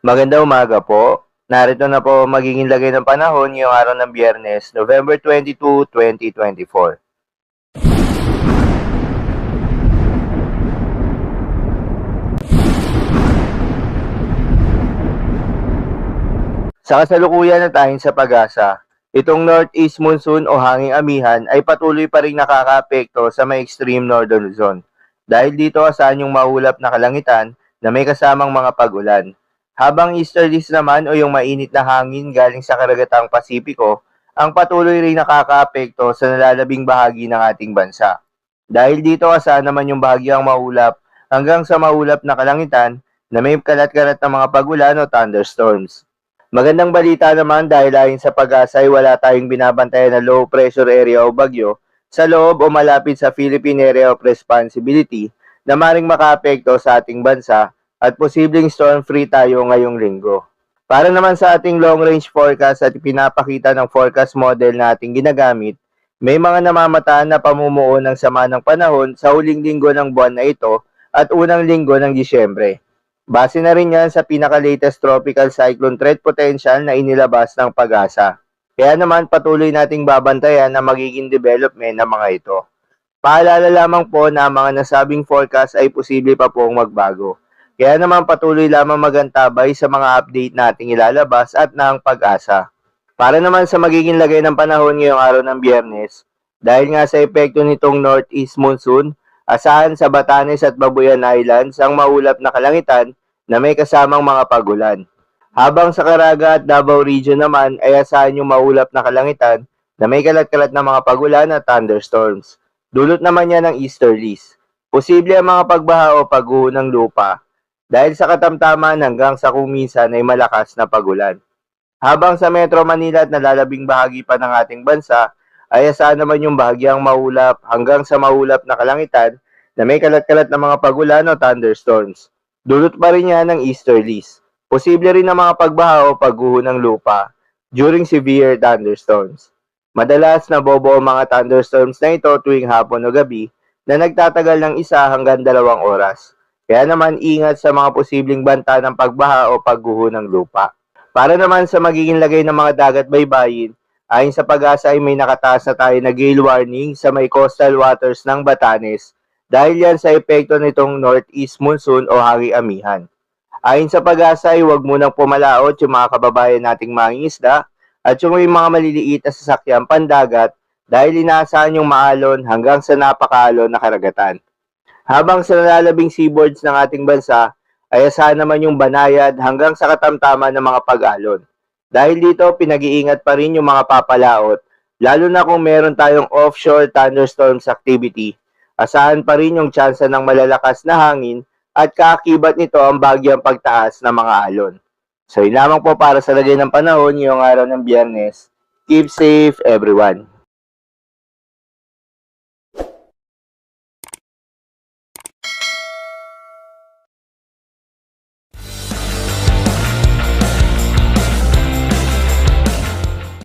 Magandang umaga po. Narito na po magiging lagay ng panahon ngayong araw ng Biyernes, November 22, 2024. Sa kasalukuyan na tayong sa pag-asa, itong northeast monsoon o hanging amihan ay patuloy pa rin nakakaapekto sa may extreme northern zone. Dahil dito asahan yung maulap na kalangitan na may kasamang mga pag-ulan. Habang easterlies naman o yung mainit na hangin galing sa karagatang Pasipiko, ang patuloy rin nakakaapekto sa nalalabing bahagi ng ating bansa. Dahil dito asahan naman yung bahagyang maulap hanggang sa maulap na kalangitan na may kalat-kalat na mga pag-ulan o thunderstorms. Magandang balita naman dahil ayon sa pag-asa ay wala tayong binabantayan na low pressure area o bagyo sa loob o malapit sa Philippine Area of Responsibility na maring makaapekto sa ating bansa at posibleng storm-free tayo ngayong linggo. Para naman sa ating long-range forecast at pinapakita ng forecast model na ating ginagamit, may mga namamataan na pamumuo ng sama ng panahon sa huling linggo ng buwan na ito at unang linggo ng Disyembre. Base na rin yan sa pinaka-latest tropical cyclone threat potential na inilabas ng pag-asa. Kaya naman patuloy nating babantayan na magiging development ng mga ito. Paalala lamang po na ang mga nasabing forecast ay posible pa pong magbago. Kaya naman patuloy lamang magantabay sa mga update nating ilalabas at ng pag-asa. Para naman sa magiging lagay ng panahon ngayong araw ng Biyernes, dahil nga sa epekto nitong northeast monsoon, asahan sa Batanes at Babuyan Islands ang maulap na kalangitan na may kasamang mga pag-ulan. Habang sa Caraga at Davao Region naman ay asahan yung maulap na kalangitan na may kalat-kalat na mga pag-ulan at thunderstorms. Dulot naman yan ng easterlies. Posible ang mga pagbaha o pagguho ng lupa dahil sa katamtaman hanggang sa kuminsan ay malakas na pag-ulan. Habang sa Metro Manila at nalalabing bahagi pa ng ating bansa, ay asahan naman yung bahagyang maulap hanggang sa maulap na kalangitan na may kalat-kalat na mga pag-ulan o thunderstorms. Dulot pa rin yan ng easterlies. Posible rin ang mga pagbaha o pagguho ng lupa during severe thunderstorms. Madalas nabobo ang mga thunderstorms na ito tuwing hapon o gabi na nagtatagal ng 1 hanggang 2 oras. Kaya naman ingat sa mga posibleng banta ng pagbaha o pagguho ng lupa. Para naman sa magiging lagay ng mga dagat baybayin, ayon sa pag-asa ay may nakataas na tayo na gale warning sa may coastal waters ng Batanes dahil yan sa epekto nitong northeast monsoon o hanging amihan. Ayon sa pag-asa ay huwag munang pumalaot yung mga kababayan nating mangingisda at yung may mga maliliit na sasakyang pandagat dahil inaasahan yung maalon hanggang sa napakaalon na karagatan. Habang sa nalalabing seaboards ng ating bansa, ay asahan naman yung banayad hanggang sa katamtaman ng mga pag-alon. Dahil dito, pinag-iingat pa rin yung mga papalaot, lalo na kung meron tayong offshore thunderstorms activity. Asahan pa rin yung tsansa ng malalakas na hangin at kaakibat nito ang bagyang pagtaas ng mga alon. So yun lamang po para sa lagay ng panahon ngayong araw ng Biyernes. Keep safe everyone.